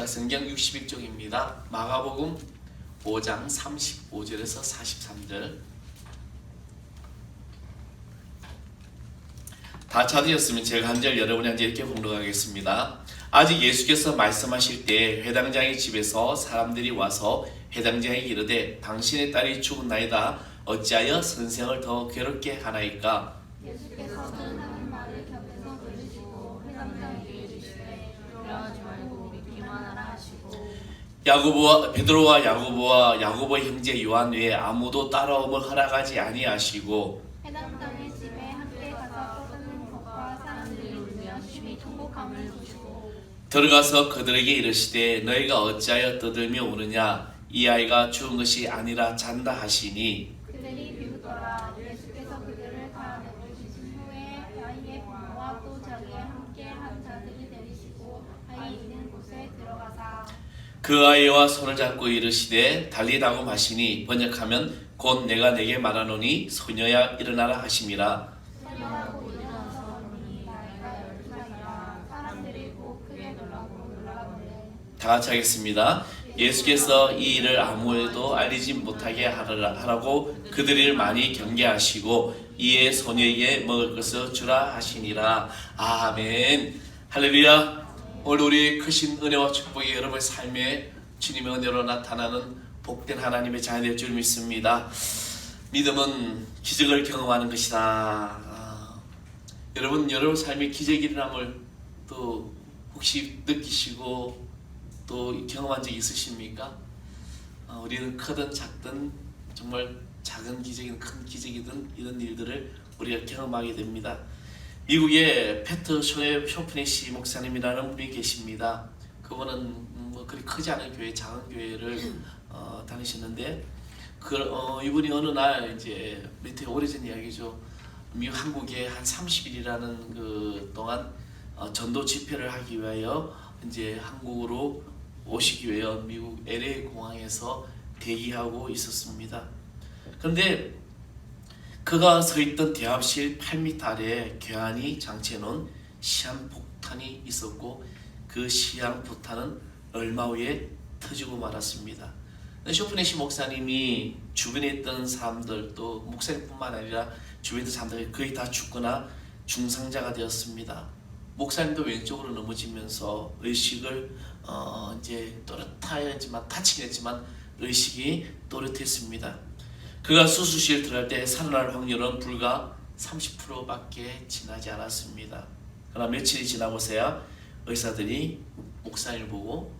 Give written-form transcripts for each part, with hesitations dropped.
신약성경 61쪽입니다. 마가복음 5장 35절에서 43절. 다 찾으셨으면 제가 한 절 여러분이 한 절 이렇게 봉독하겠습니다. 아직 예수께서 말씀하실 때 회당장의 집에서 사람들이 와서 회당장에게 이르되 당신의 딸이 죽었나이다. 어찌하여 선생을 더 괴롭게 하나이까? 예수께서는 하는 말을 곁에서 들으시고 회당장에게 이르시되 두려워하지 말고 믿기만 하라 하시고 베드로와 야고보의 형제 요한 외에 아무도 따라옴을 허락하지 아니하시고 회당장의 집에 함께 가서 떠드는 것과 사람들이 울며 심히 통곡함을 보시고 들어가서 그들에게 이르시되 너희가 어찌하여 떠들며 우느냐? 이 아이가 죽은 것이 아니라 잔다 하시니 그들이 비웃더라. 예수께서 그들을 다 내보내신 후에 아이의 부모와 또 자기와 함께 한 자들이 데리시고 아이 있는 곳에 들어가사 그 아이와 손을 잡고 이르시되 달리다고 하시니 번역하면 곧 내가 내게 말하노니 소녀야 일어나라 하심이라. 소녀하고 일어나서 보니 나이가 12살이라 사람들이 곧 크게 놀라거늘 다 같이 하겠습니다. 예수께서 이 일을 아무에도 알리지 못하게 하라고 그들을 많이 경계하시고 이에 소녀에게 먹을 것을 주라 하시니라. 아멘. 할렐루야. 오늘 우리 크신 은혜와 축복이 여러분의 삶에 주님의 은혜로 나타나는 복된 하나님의 자녀 될 줄 믿습니다. 믿음은 기적을 경험하는 것이다. 여러분 삶의 기적이 일어남을 또 혹시 느끼시고 또 경험한 적 있으십니까? 우리는 크든 작든 정말 작은 기적이든 큰 기적이든 이런 일들을 우리가 경험하게 됩니다. 미국에 페터 쇼프네시 목사님이라는 분이 계십니다. 그분은 뭐 그리 크지 않은 교회, 작은 교회를 다니셨는데 이분이 어느 날 이제 몇 해 오래전 이야기죠. 미국 한국에 한 30일이라는 그 동안 전도 집회를 하기 위하여 이제 한국으로 오시기 위하여 미국 LA 공항에서 대기하고 있었습니다. 그런데 그가 서 있던 대합실 8m 아래에 괴한이 장치해놓은 시한폭탄이 있었고 그 시한폭탄은 얼마 후에 터지고 말았습니다. 쇼프네시 목사님이 주변에 있던 사람들 또 목사님뿐만 아니라 주변에 있던 사람들이 거의 다 죽거나 중상자가 되었습니다. 목사님도 왼쪽으로 넘어지면서 의식을 이제 또렷하였지만 다치긴 했지만 의식이 또렷했습니다. 그가 수술실 들어갈 때 살아날 확률은 불과 30%밖에 지나지 않았습니다. 그러나 며칠이 지나고서야 의사들이 목사님을 보고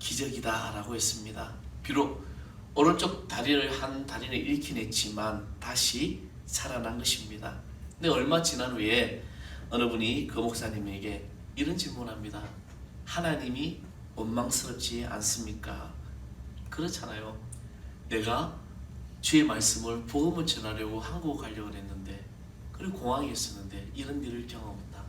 기적이다 라고 했습니다. 비록 오른쪽 한 다리는 잃긴 했지만 다시 살아난 것입니다. 근데 얼마 지난 후에 어느 분이 그 목사님에게 이런 질문합니다. 하나님이 원망스럽지 않습니까? 그렇잖아요. 내가 주의 말씀을 복음을 전하려고 한국 가려고 했는데 그리고 공항에 있었는데 이런 일을 경험한다.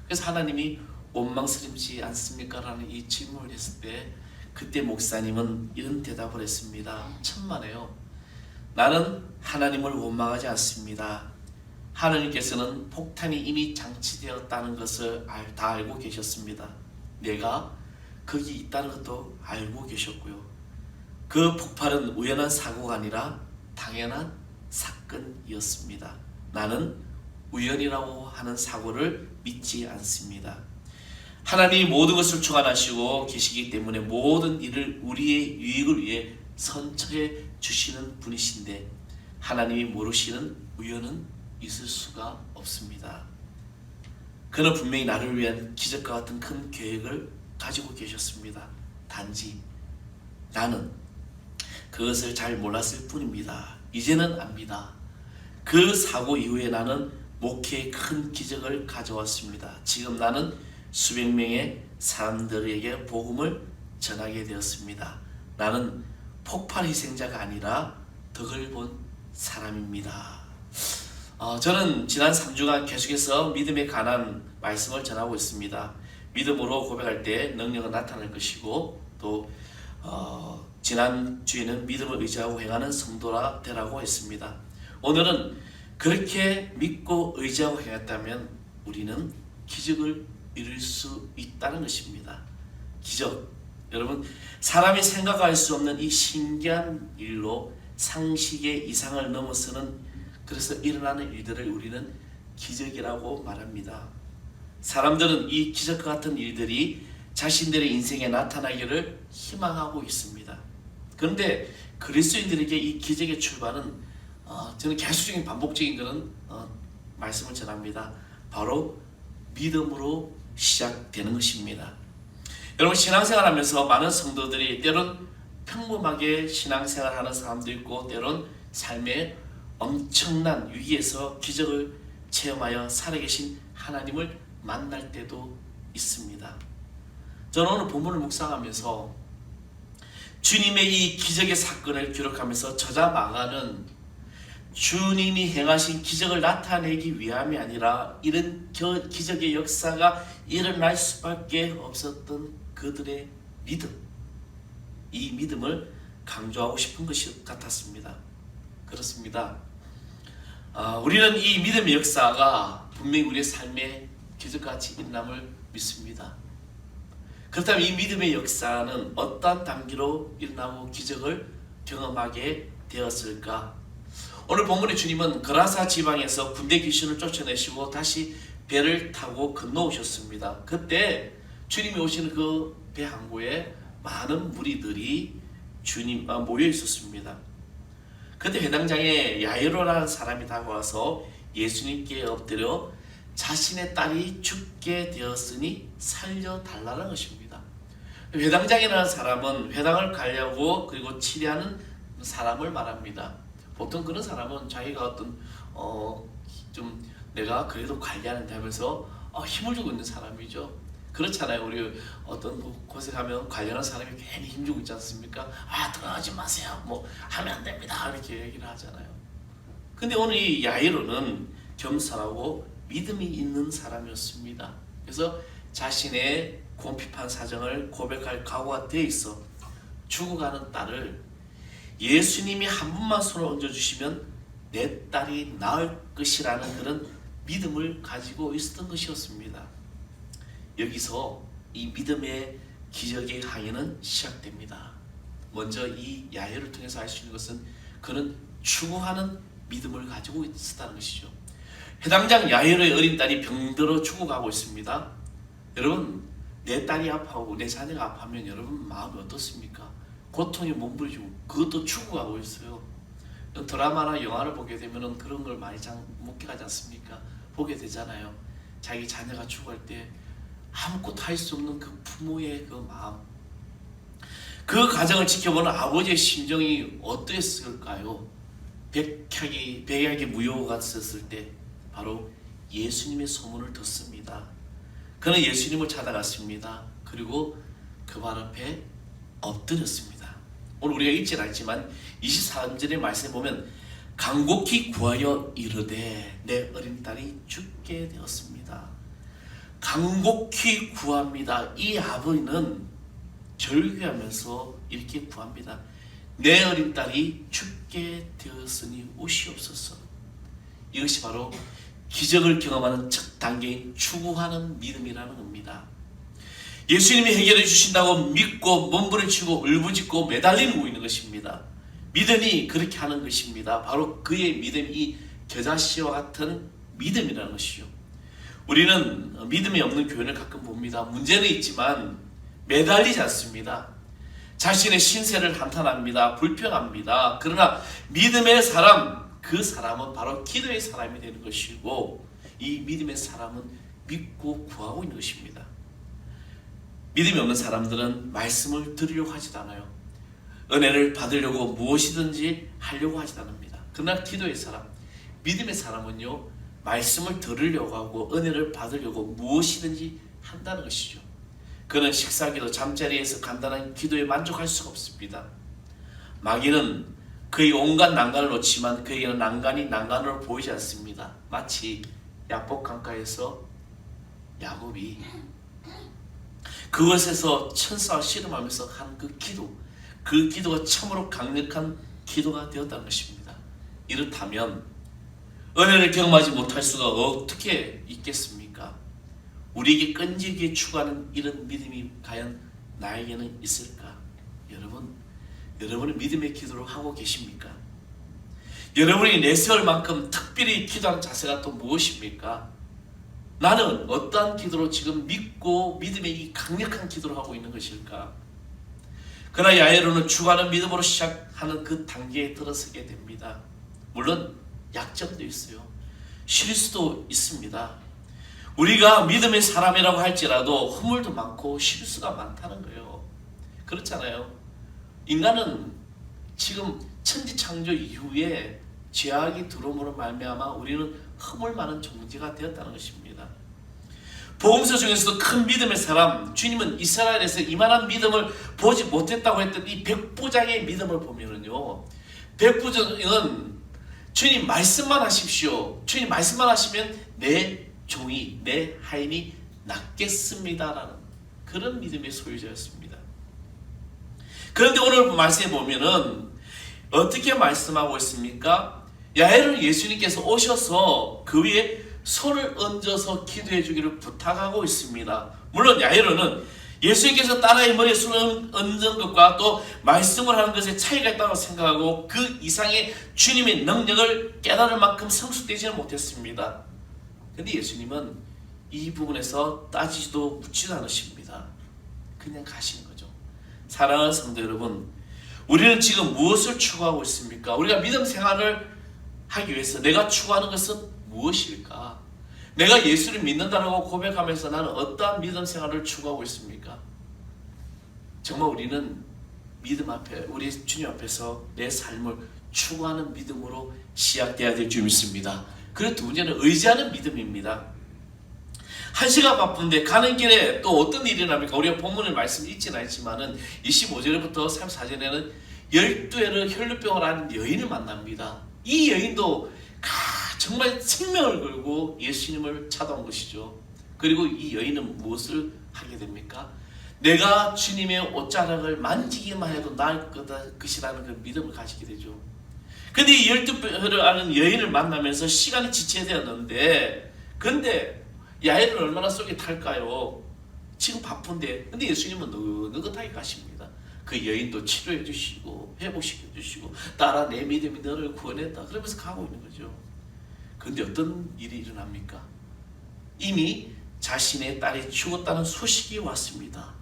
그래서 하나님이 원망스럽지 않습니까? 라는 이 질문을 했을 때 그때 목사님은 이런 대답을 했습니다. 천만에요. 나는 하나님을 원망하지 않습니다. 하나님께서는 폭탄이 이미 장치되었다는 것을 다 알고 계셨습니다. 내가 거기 있다는 것도 알고 계셨고요. 그 폭발은 우연한 사고가 아니라 당연한 사건이었습니다. 나는 우연이라고 하는 사고를 믿지 않습니다. 하나님이 모든 것을 주관하시고 계시기 때문에 모든 일을 우리의 유익을 위해 선처해 주시는 분이신데 하나님이 모르시는 우연은 있을 수가 없습니다. 그는 분명히 나를 위한 기적과 같은 큰 계획을 가지고 계셨습니다. 단지 나는 그것을 잘 몰랐을 뿐입니다. 이제는 압니다. 그 사고 이후에 나는 목회에 큰 기적을 가져왔습니다. 지금 나는 수백 명의 사람들에게 복음을 전하게 되었습니다. 나는 폭발 희생자가 아니라 덕을 본 사람입니다. 저는 지난 3주간 계속해서 믿음에 관한 말씀을 전하고 있습니다. 믿음으로 고백할 때 능력은 나타날 것이고 또 지난 주에는 믿음을 의지하고 행하는 성도라 되라고 했습니다. 오늘은 그렇게 믿고 의지하고 행했다면 우리는 기적을 이룰 수 있다는 것입니다. 기적, 여러분, 사람이 생각할 수 없는 이 신기한 일로 상식의 이상을 넘어서는, 그래서 일어나는 일들을 우리는 기적이라고 말합니다. 사람들은 이 기적과 같은 일들이 자신들의 인생에 나타나기를 희망하고 있습니다. 그런데 그리스도인들에게 이 기적의 출발은 저는 계속적인 반복적인 그런 말씀을 전합니다. 바로 믿음으로 시작되는 것입니다. 여러분, 신앙생활하면서 많은 성도들이 때론 평범하게 신앙생활하는 사람도 있고, 때론 삶의 엄청난 위기에서 기적을 체험하여 살아계신 하나님을 만날 때도 있습니다. 저는 오늘 본문을 묵상하면서 주님의 이 기적의 사건을 기록하면서 저자 마가는 주님이 행하신 기적을 나타내기 위함이 아니라 이런 기적의 역사가 일어날 수밖에 없었던 그들의 믿음, 이 믿음을 강조하고 싶은 것이 같았습니다. 그렇습니다. 우리는 이 믿음의 역사가 분명히 우리의 삶에 기적같이 일어남을 믿습니다. 그렇다면 이 믿음의 역사는 어떤 단계로 일어나고 기적을 경험하게 되었을까? 오늘 본문의 주님은 그라사 지방에서 군대 귀신을 쫓아내시고 다시 배를 타고 건너오셨습니다. 그때 주님이 오시는 그 배 항구에 많은 무리들이 모여 있었습니다. 그때 회당장에 야이로라는 사람이 다가와서 예수님께 엎드려 자신의 딸이 죽게 되었으니 살려달라는 것입니다. 회당장이라는 사람은 회당을 가려고 그리고 치료하는 사람을 말합니다. 보통 그런 사람은 자기가 어떤 좀 내가 그래도 관리하는데 하면서 힘을 주고 있는 사람이죠. 그렇잖아요. 우리 어떤 곳에 가면 관리하는 사람이 괜히 힘주고 있지 않습니까? 들어가지 마세요. 뭐 하면 안 됩니다. 이렇게 얘기를 하잖아요. 근데 오늘 이 야이로는 겸손하고 믿음이 있는 사람이었습니다. 그래서 자신의 궁핍한 사정을 고백할 각오가 돼 있어 죽어가는 딸을 예수님이 한 번만 손을 얹어주시면 내 딸이 나을 것이라는 그런 믿음을 가지고 있었던 것이었습니다. 여기서 이 믿음의 기적의 항해는 시작됩니다. 먼저 이 야이로를 통해서 알 수 있는 것은 그는 추구하는 믿음을 가지고 있었다는 것이죠. 회당장 야이로의 어린 딸이 병들어 죽어가고 있습니다. 여러분, 내 딸이 아파하고 내 자녀가 아파하면 여러분 마음이 어떻습니까? 고통에 몸부림치고 그것도 죽어가고 있어요. 드라마나 영화를 보게 되면 그런 걸 많이 못 깨가지 않습니까? 보게 되잖아요. 자기 자녀가 죽을 때 아무것도 할 수 없는 그 부모의 그 마음, 그 가정을 지켜보는 아버지의 심정이 어땠을까요? 백약이 무효가 됐을 때 바로 예수님의 소문을 듣습니다. 그는 예수님을 찾아갔습니다. 그리고 그 발 앞에 엎드렸습니다. 오늘 우리가 읽지 않았지만 23절의 말씀에 보면 간곡히 구하여 이르되 내 어린 딸이 죽게 되었습니다. 간곡히 구합니다. 이 아버지는 절규하면서 이렇게 구합니다. 내 어린 딸이 죽게 되었으니 오시옵소서. 이것이 바로 기적을 경험하는 첫 단계인 추구하는 믿음이라는 겁니다. 예수님이 해결해 주신다고 믿고 몸부림치고 울부짖고 매달리고 있는 것입니다. 믿음이 그렇게 하는 것입니다. 바로 그의 믿음이 겨자씨와 같은 믿음이라는 것이죠. 우리는 믿음이 없는 교회를 가끔 봅니다. 문제는 있지만 매달리지 않습니다. 자신의 신세를 한탄합니다. 불평합니다. 그러나 믿음의 사람, 그 사람은 바로 기도의 사람이 되는 것이고 이 믿음의 사람은 믿고 구하고 있는 것입니다. 믿음이 없는 사람들은 말씀을 들으려고 하지도 않아요. 은혜를 받으려고 무엇이든지 하려고 하지도 않습니다. 그러나 기도의 사람, 믿음의 사람은요, 말씀을 들으려고 하고 은혜를 받으려고 무엇이든지 한다는 것이죠. 그는 식사기도 잠자리에서 간단한 기도에 만족할 수가 없습니다. 마귀는 그의 온갖 난간을 놓지만 그에게는 난간이 난간으로 보이지 않습니다. 마치 야복 강가에서 야곱이 그것에서 천사와 씨름하면서 한 그 기도, 그 기도가 참으로 강력한 기도가 되었다는 것입니다. 이렇다면 은혜를 경험하지 못할 수가 어떻게 있겠습니까? 우리에게 끈질기게 추구하는 이런 믿음이 과연 나에게는 있을까? 여러분은 믿음의 기도를 하고 계십니까? 여러분이 내세울 만큼 특별히 기도하는 자세가 또 무엇입니까? 나는 어떠한 기도로 지금 믿고 믿음의 이 강력한 기도를 하고 있는 것일까? 그러나 야이로는 주가는 믿음으로 시작하는 그 단계에 들어서게 됩니다. 물론 약점도 있어요. 실수도 있습니다. 우리가 믿음의 사람이라고 할지라도 허물도 많고 실수가 많다는 거예요. 그렇잖아요. 인간은 지금 천지창조 이후에 죄악이 들어옴으로 말미암아 우리는 허물 많은 존재가 되었다는 것입니다. 복음서 중에서도 큰 믿음의 사람, 주님은 이스라엘에서 이만한 믿음을 보지 못했다고 했던 이 백부장의 믿음을 보면은요, 백부장은 주님 말씀만 하십시오. 주님 말씀만 하시면 내 종이, 내 하인이 낫겠습니다라는 그런 믿음의 소유자였습니다. 그런데 오늘 말씀에 보면은 어떻게 말씀하고 있습니까? 야이로는 예수님께서 오셔서 그 위에 손을 얹어서 기도해 주기를 부탁하고 있습니다. 물론 야이로는 예수님께서 딸아이 머리에 손을 얹은 것과 또 말씀을 하는 것에 차이가 있다고 생각하고 그 이상의 주님의 능력을 깨달을 만큼 성숙되지는 못했습니다. 그런데 예수님은 이 부분에서 따지지도 묻지도 않으십니다. 그냥 가시는 거죠. 사랑하는 성도 여러분, 우리는 지금 무엇을 추구하고 있습니까? 우리가 믿음 생활을 하기 위해서 내가 추구하는 것은 무엇일까? 내가 예수를 믿는다라고 고백하면서 나는 어떠한 믿음 생활을 추구하고 있습니까? 정말 우리는 믿음 앞에, 우리 주님 앞에서 내 삶을 추구하는 믿음으로 시작돼야 될 줄 믿습니다. 그리고 두 번째는 의지하는 믿음입니다. 한 시간 바쁜데 가는 길에 또 어떤 일이 납니까? 우리가 본문의 말씀이 있지는 않지만은 25절부터 34절에는 12회를 혈루병을 앓는 여인을 만납니다. 이 여인도 정말 생명을 걸고 예수님을 찾아온 것이죠. 그리고 이 여인은 무엇을 하게 됩니까? 내가 주님의 옷자락을 만지기만 해도 나을 것이라는 그 믿음을 가지게 되죠. 근데 이 12회를 앓는 여인을 만나면서 시간이 지체되었는데, 근데 야이로는 얼마나 속이 탈까요? 지금 바쁜데, 근데 예수님은 느긋하게 가십니다. 그 여인도 치료해 주시고 회복시켜 주시고, 딸아 내 믿음이 너를 구원했다 그러면서 가고 있는 거죠. 그런데 어떤 일이 일어납니까? 이미 자신의 딸이 죽었다는 소식이 왔습니다.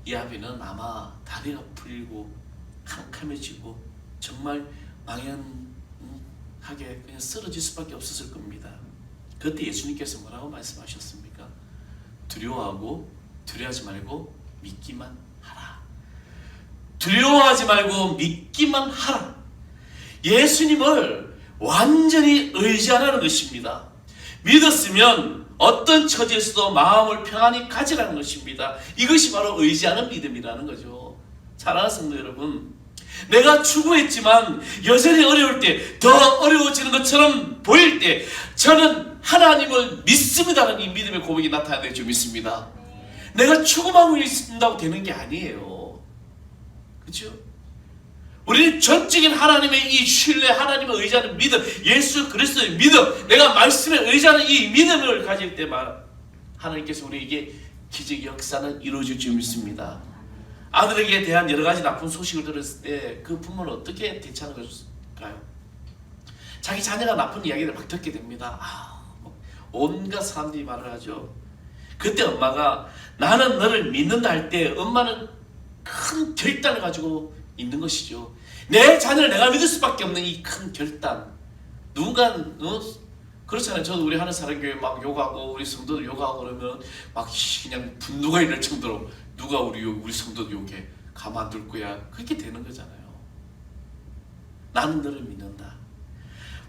이 아비는 아마 다리가 풀리고 캄캄해지고 정말 망연하게 그냥 쓰러질 수밖에 없었을 겁니다. 그때 예수님께서 뭐라고 말씀하셨습니까? 두려워하지 말고 믿기만 하라. 두려워하지 말고 믿기만 하라. 예수님을 완전히 의지하라는 것입니다. 믿었으면 어떤 처지에서도 마음을 평안히 가지라는 것입니다. 이것이 바로 의지하는 믿음이라는 거죠. 사랑하는 성도 여러분, 내가 추구했지만 여전히 어려울 때, 더 어려워지는 것처럼 보일 때 저는 하나님을 믿습니다라는 이 믿음의 고백이 나타나야 될 줄 믿습니다. 내가 추구하고 있다고 되는 게 아니에요. 그렇죠? 우리는 전적인 하나님의 이 신뢰, 하나님을 의지하는 믿음, 예수 그리스도의 믿음, 내가 말씀에 의지하는 이 믿음을 가질 때만 하나님께서 우리에게 기적의 역사는 이루어질 줄 믿습니다. 아들에게 대한 여러 가지 나쁜 소식을 들었을 때 그 부모는 어떻게 대처하는 것일까요? 자기 자녀가 나쁜 이야기를 막 듣게 됩니다. 온갖 사람들이 말을 하죠. 그때 엄마가 나는 너를 믿는다 할 때 엄마는 큰 결단을 가지고 있는 것이죠. 내 자녀를 내가 믿을 수밖에 없는 이 큰 결단. 누군가는 그렇잖아요. 저도 우리 하는 사람 교회 막 욕하고 우리 성도들 욕하고 그러면 막 그냥 분노가 일어날 정도로 누가 우리 성도들 욕해? 가만 둘 거야. 그렇게 되는 거잖아요. 나는 너를 믿는다.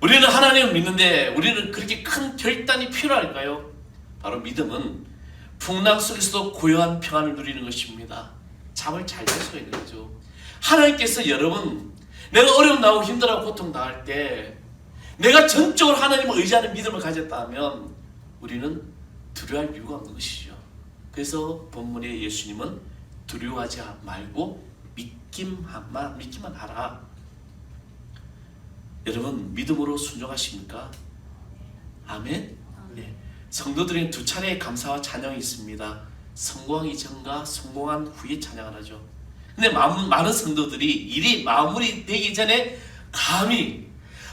우리는 하나님을 믿는데 우리는 그렇게 큰 결단이 필요할까요? 바로 믿음은 풍랑 속에서도 고요한 평안을 누리는 것입니다. 잠을 잘 잘 수가 있는 거죠. 하나님께서 여러분, 내가 어려움 나오고 힘들어하고 고통 당할 때 내가 전적으로 하나님을 의지하는 믿음을 가졌다면 우리는 두려워할 이유가 없는 것이죠. 그래서 본문에 예수님은 두려워하지 말고 믿기만 하라. 여러분 믿음으로 순종하십니까? 아멘? 네. 성도들은 두 차례의 감사와 찬양이 있습니다. 성공하기 전과 성공한 후에 찬양을 하죠. 근데 많은 성도들이 일이 마무리되기 전에 감히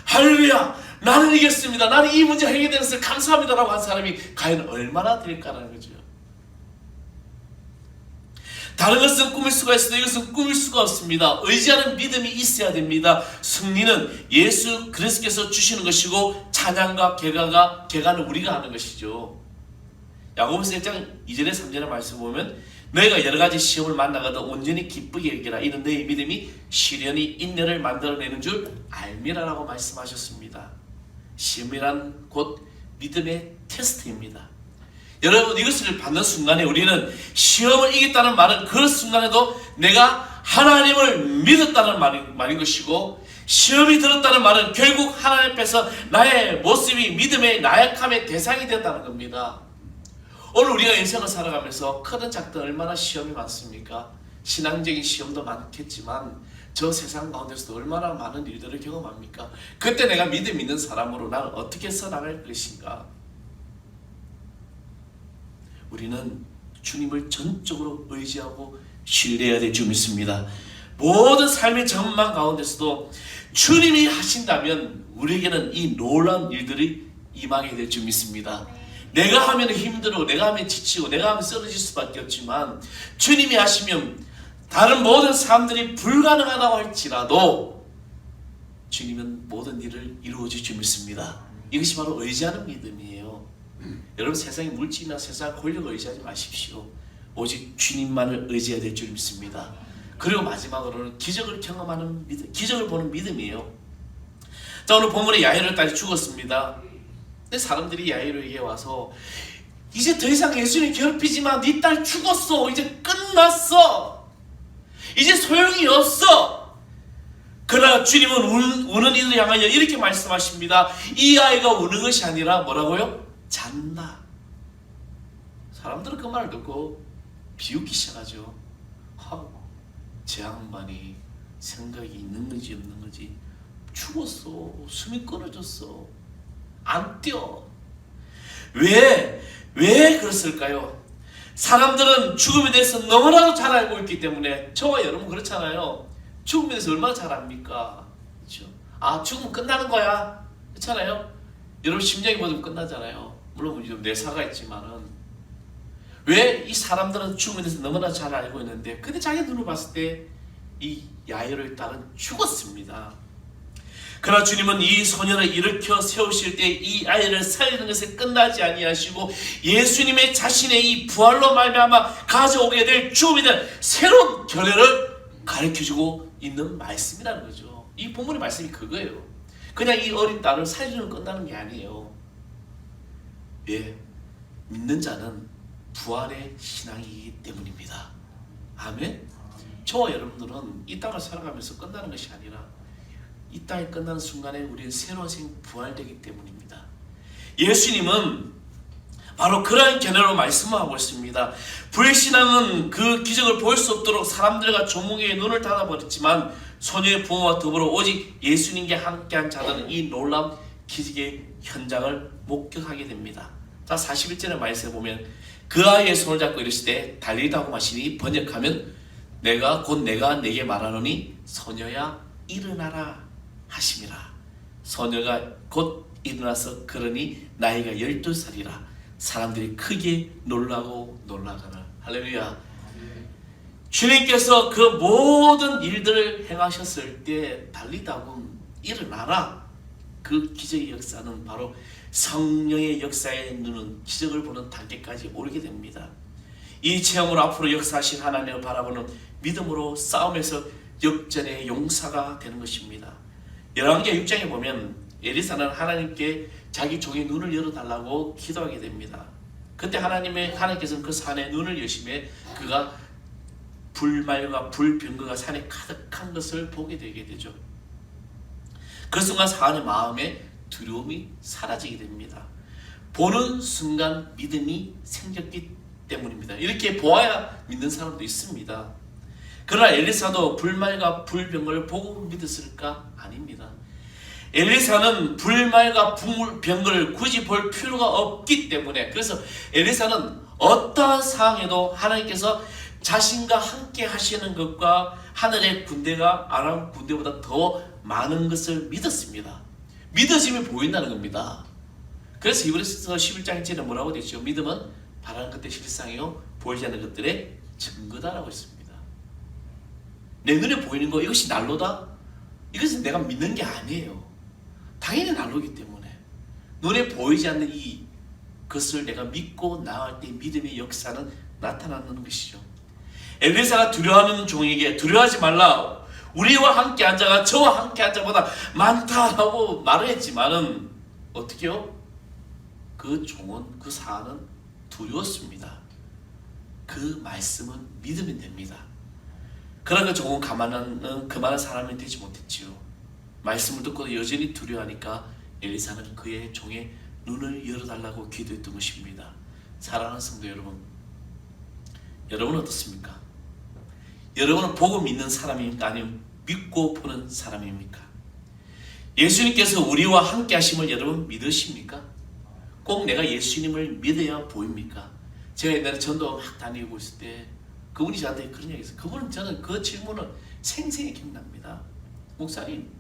할렐루야 나는 이겼습니다, 나는 이 문제 해결되었어요, 감사합니다 라고 한 사람이 과연 얼마나 될까라는 거죠. 다른 것은 꾸밀 수가 있어도 이것은 꾸밀 수가 없습니다. 의지하는 믿음이 있어야 됩니다. 승리는 예수 그리스도께서 주시는 것이고 찬양과 개가는 우리가 하는 것이죠. 야고보서 1장 2절에 3절의 말씀 보면 너희가 여러 가지 시험을 만나거든 온전히 기쁘게 여기라. 이는 너희 믿음이 시련이 인내를 만들어내는 줄 알미라라고 말씀하셨습니다. 시험이란 곧 믿음의 테스트입니다. 여러분, 이것을 받는 순간에 우리는 시험을 이겼다는 말은 그 순간에도 내가 하나님을 믿었다는 말인 것이고, 시험이 들었다는 말은 결국 하나님 앞에서 나의 모습이 믿음의 나약함의 대상이 됐다는 겁니다. 오늘 우리가 인생을 살아가면서 크든 작든 얼마나 시험이 많습니까? 신앙적인 시험도 많겠지만 저 세상 가운데서도 얼마나 많은 일들을 경험합니까? 그때 내가 믿음 있는 사람으로 나는 어떻게 써나갈 것인가? 우리는 주님을 전적으로 의지하고 신뢰해야 될 줄 믿습니다. 모든 삶의 전망 가운데서도 주님이 하신다면 우리에게는 이 놀라운 일들이 임하게 될 줄 믿습니다. 내가 하면 힘들고 내가 하면 지치고 내가 하면 쓰러질 수밖에 없지만 주님이 하시면 다른 모든 사람들이 불가능하다고 할지라도 주님은 모든 일을 이루어질 줄 믿습니다. 이것이 바로 의지하는 믿음이에요. 여러분, 세상의 물질이나 세상 권력을 의지하지 마십시오. 오직 주님만을 의지해야 될 줄 믿습니다. 그리고 마지막으로는 기적을 경험하는 믿음, 기적을 보는 믿음이에요. 자, 오늘 본문에 야이로의 딸이 죽었습니다. 근데 사람들이 야이로에게 와서 이제 더 이상 예수님 괴롭히지 마, 네 딸 죽었어, 이제 끝났어, 이제 소용이 없어. 그러나 주님은 우는 이들을 향하여 이렇게 말씀하십니다. 이 아이가 우는 것이 아니라 뭐라고요? 잔다. 사람들은 그 말을 듣고 비웃기 시작하죠. 제 양반이 생각이 있는 건지 없는 건지, 죽었어, 숨이 끊어졌어, 안 뛰어. 왜 그랬을까요? 사람들은 죽음에 대해서 너무나도 잘 알고 있기 때문에. 저와 여러분 그렇잖아요. 죽음에 대해서 얼마나 잘 압니까? 그렇죠? 아, 죽으면 끝나는 거야, 그렇잖아요. 여러분 심장이 멎으면 끝나잖아요. 물론 좀 내사가 있지만은. 왜 이 사람들은 죽음에 대해서 너무나 잘 알고 있는데, 근데 자기 눈으로 봤을 때 이 야이로의 딸은 죽었습니다. 그러나 주님은 이 소년을 일으켜 세우실 때 이 아이를 살리는 것에 끝나지 아니하시고 예수님의 자신의 이 부활로 말미암아 가져오게 될 죽음에 대한 새로운 결례를 가르쳐주고 있는 말씀이라는 거죠. 이 본문의 말씀이 그거예요. 그냥 이 어린 딸을 살리는 끝나는 게 아니에요. 예, 믿는 자는 부활의 신앙이기 때문입니다. 아멘. 저와 여러분들은 이 땅을 살아가면서 끝나는 것이 아니라 이 땅이 끝나는 순간에 우리는 새로운 생 부활되기 때문입니다. 예수님은 바로 그러한 견해로 말씀하고 있습니다. 불신앙은 그 기적을 볼 수 없도록 사람들과 조목의 눈을 닫아버렸지만 소녀의 부모와 더불어 오직 예수님께 함께한 자들은 이 놀라운 기적의 현장을 목격하게 됩니다. 자, 41절의 말씀에 보면 그 아이의 손을 잡고 이르시되 달리다고 하시니 번역하면 내가 내게 말하노니 소녀야 일어나라 하심이라. 소녀가 곧 일어나서 걸으니 나이가 12살이라. 사람들이 크게 놀라고 놀라가라. 할렐루야. 주님께서 그 모든 일들을 행하셨을 때 달리다고 일어나라. 그 기적의 역사는 바로 성령의 역사에 누는 기적을 보는 단계까지 오르게 됩니다. 이 체험으로 앞으로 역사하신 하나님을 바라보는 믿음으로 싸움에서 역전의 용사가 되는 것입니다. 열왕기하 6장에 보면 엘리사는 하나님께 자기 종의 눈을 열어달라고 기도하게 됩니다. 그때 하나님께서는 그 산에 눈을 여시매 그가 불말과 불병거가 산에 가득한 것을 보게 되게 되죠. 그 순간 사안의 마음에 두려움이 사라지게 됩니다. 보는 순간 믿음이 생겼기 때문입니다. 이렇게 보아야 믿는 사람도 있습니다. 그러나 엘리사도 불말과 불병거를 보고 믿었을까? 아닙니다. 엘리사는 불말과 불병거를 굳이 볼 필요가 없기 때문에, 그래서 엘리사는 어떠한 상황에도 하나님께서 자신과 함께 하시는 것과 하늘의 군대가 아람 군대보다 더 많은 것을 믿었습니다. 믿어짐이 보인다는 겁니다. 그래서 히브리서 11장 1절에 뭐라고 되죠? 믿음은 바라는 것들의 실상이요 보이지 않는 것들의 증거다라고 했습니다. 내 눈에 보이는 거 이것이 난로다? 이것은 내가 믿는 게 아니에요. 당연히 난로이기 때문에 눈에 보이지 않는 이 것을 내가 믿고 나아갈 때 믿음의 역사는 나타나는 것이죠. 엘리사가 두려워하는 종에게 두려워하지 말라, 우리와 함께 한 자가 저와 함께 한 자보다 많다라고 말을 했지만은 어떻게요? 그 종은, 그 사안은 두려웠습니다. 그 말씀은 믿으면 됩니다. 그러나 그 종은 그만한 사람이 되지 못했지요. 말씀을 듣고도 여전히 두려워하니까 엘리사는 그의 종의 눈을 열어달라고 기도했던 것입니다. 사랑하는 성도 여러분, 여러분은 어떻습니까? 여러분은 보고 믿는 사람입니까? 아니면 믿고 보는 사람입니까? 예수님께서 우리와 함께 하심을 여러분 믿으십니까? 꼭 내가 예수님을 믿어야 보입니까? 제가 옛날에 전도 막 다니고 있을 때 그분이 저한테 그런 얘기 했어요. 그분은, 저는 그 질문을 생생히 기억납니다. 목사님,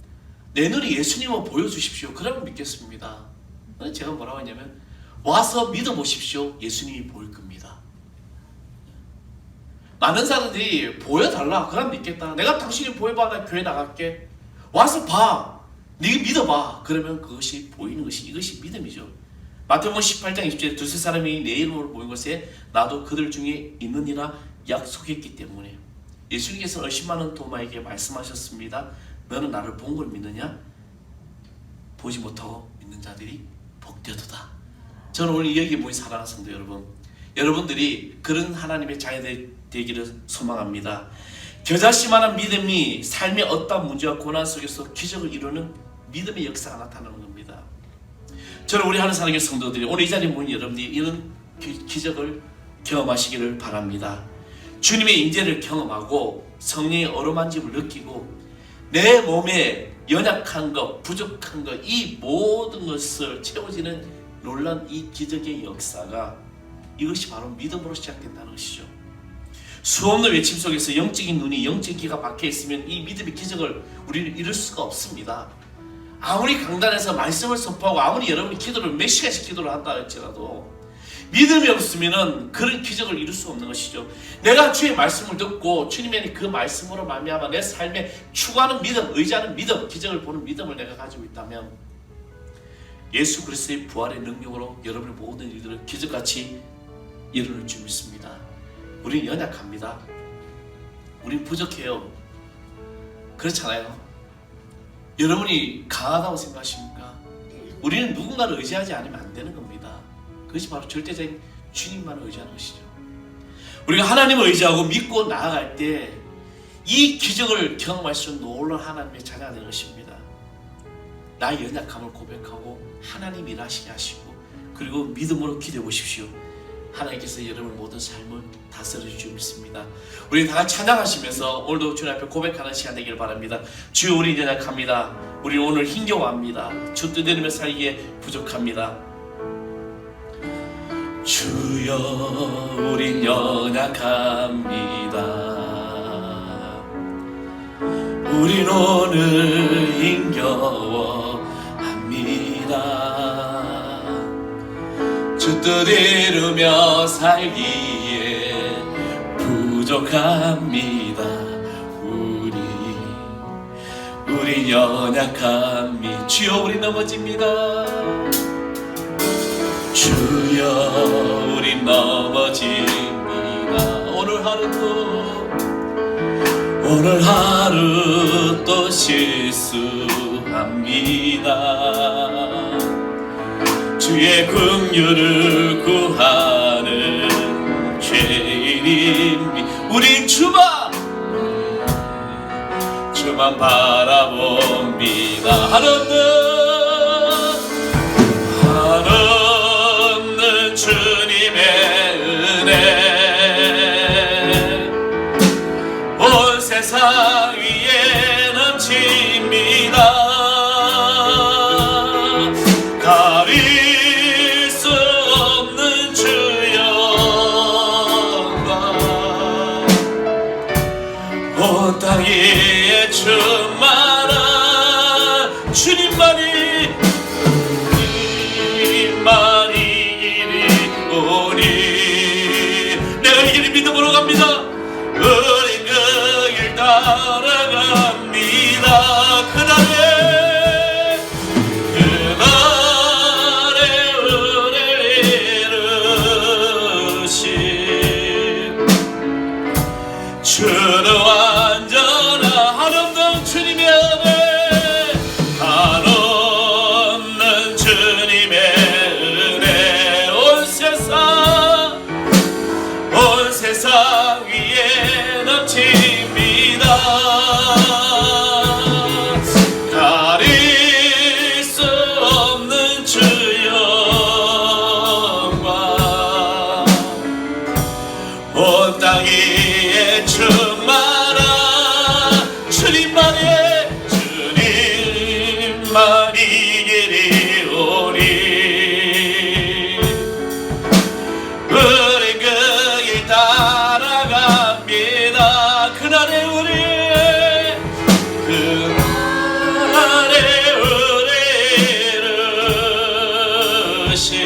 내 눈에 예수님을 보여주십시오. 그러면 믿겠습니다. 제가 뭐라고 했냐면, 와서 믿어보십시오. 예수님이 보일 겁니다. 많은 사람들이 보여달라, 그럼 믿겠다. 내가 당신이 보여봐, 나 교회 나갈게. 와서 봐, 네가 믿어봐. 그러면 그것이 보이는 것이, 이것이 믿음이죠. 마태복음 18장 20절에 두세 사람이 내 이름으로 모인 것에 나도 그들 중에 있느니라 약속했기 때문에 예수님께서 의심하는 도마에게 말씀하셨습니다. 너는 나를 본 걸 믿느냐? 보지 못하고 믿는 자들이 복되도다. 저는 오늘 여기 모인 사랑하는 성도 여러분, 여러분들이 그런 하나님의 자녀들이 되기를 소망합니다. 겨자씨만한 믿음이 삶의 어떤 문제와 고난 속에서 기적을 이루는 믿음의 역사가 나타나는 겁니다. 저는 우리 하는 사랑의 성도들이 오늘 이 자리에 모인 여러분들이 이런 기적을 경험하시기를 바랍니다. 주님의 인재를 경험하고 성령의 어루만짐을 느끼고 내 몸에 연약한 것, 부족한 것, 이 모든 것을 채워지는 놀라운 이 기적의 역사가, 이것이 바로 믿음으로 시작된다는 것이죠. 수없는 외침 속에서 영적인 눈이, 영적인 귀가 박혀 있으면 이 믿음의 기적을 우리는 이룰 수가 없습니다. 아무리 강단에서 말씀을 선포하고 아무리 여러분이 기도를 몇 시간씩 기도를 한다 할지라도 믿음이 없으면 그런 기적을 이룰 수 없는 것이죠. 내가 주의 말씀을 듣고 주님의 그 말씀으로 말미암아 내 삶에 추구하는 믿음, 의지하는 믿음, 기적을 보는 믿음을 내가 가지고 있다면 예수 그리스도의 부활의 능력으로 여러분의 모든 일들을 기적같이 이룰 줄 믿습니다. 우리는 연약합니다. 우리는 부족해요. 그렇잖아요. 여러분이 강하다고 생각하십니까? 우리는 누군가를 의지하지 않으면 안 되는 겁니다. 그것이 바로 절대적인 주님만을 의지하는 것이죠. 우리가 하나님을 의지하고 믿고 나아갈 때 이 기적을 경험할 수 있는 놀라운 하나님의 자녀가 되는 것입니다. 나의 연약함을 고백하고 하나님 일하시게 하시고, 그리고 믿음으로 기도해 보십시오. 하나님께서 여러분의 모든 삶을 다스려 줄 믿습니다. 우리 다 같이 찬양하시면서 오늘도 주님 앞에 고백하는 시간 되기를 바랍니다. 주여, 우리 연약합니다. 우리 오늘 힘겨워합니다. 주 뜻대로 살기에 부족합니다. 주여, 우린 연약합니다. 우린 오늘 힘겨워합니다. 주 뜻 이루며 살기에 부족합니다. 우리 연약함이, 주여, 우리 넘어집니다. 주여, 우리 넘어집니다. 오늘 하루 또 실수합니다. 주의 긍휼을 구하는 죄인입니다. 우린 주만 바라봅니다. 한없는 주님의 은혜 온 세상 위에 넘칩니다. 가릴 수 없는 주여, 땅에 충만한 주님만이 이리오니. 내가 이 길을 믿음으로 갑니다. 우린 그 길 따라갑니다. 그날에 은혜를 이루신 주는 완전한 한없는 주님의 은혜, 한없는 주님의 은혜, 온 세상 위에 넘칩니다. 가릴 수 없는 주 영광, 온 땅 위에 충만한 주님만이 이리오니. 우린 그 길 따라갑니다. 그날에 이루신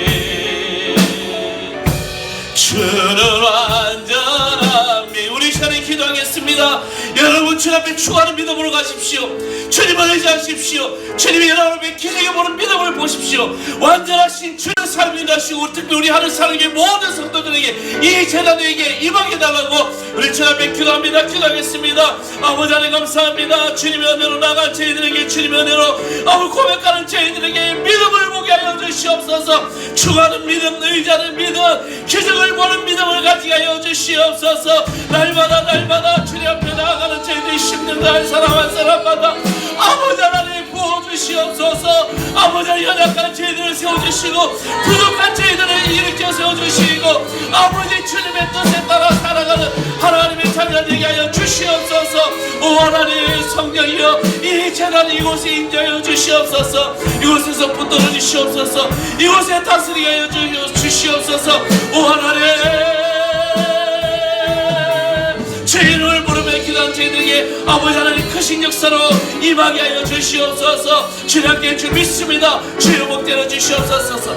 주는 완전함이. 우리 시간에 기도하겠습니다. 여러분 주님 앞에 추구하는 믿음으로 가십시오. 주님을 의지하십시오. 주님이 여러분 앞에 기적에 보는 믿음을 보십시오. 완전하신 주의 삶을 가시고 특히 우리 하늘 사는 모든 성도들에게 이 재단에게 임하게 달라고 우리 주님 앞에 기도합니다. 기도하겠습니다. 아버지 하나님 감사합니다. 주님의 은혜로 나간 저희들에게, 주님의 은혜로 아버지 고백하는 저희들에게 믿음을 보게 하여 주시옵소서. 추구하는 믿음, 의지하는 믿음, 기적을 보는 믿음을 가지게 하여 주시옵소서. 날마다 주님 앞에 나아가는 저희들이 힘든 날 사람 한 사람마다 아버지 하나님 부어주시옵소서. 아버지 연약한 저희들을 세워주시고 부족한 저희들을 일으켜 세워주시고 아버지 주님의 뜻에 따라 살아가는 하나님의 자녀 되게 하여 주시옵소서. 오 하나님 성령이여 이 재단 이곳에 인도하여 주시옵소서. 이곳에서 붙들어 주시옵소서. 이곳에 다스리게 하여 주시옵소서. 오 하나님 주님을 부르며 기도한 저희들에게 아버지 하나님 크신 역사로 임하게 하여 주시옵소서. 주님 함께 주 믿습니다. 주여 복되어 주시옵소서.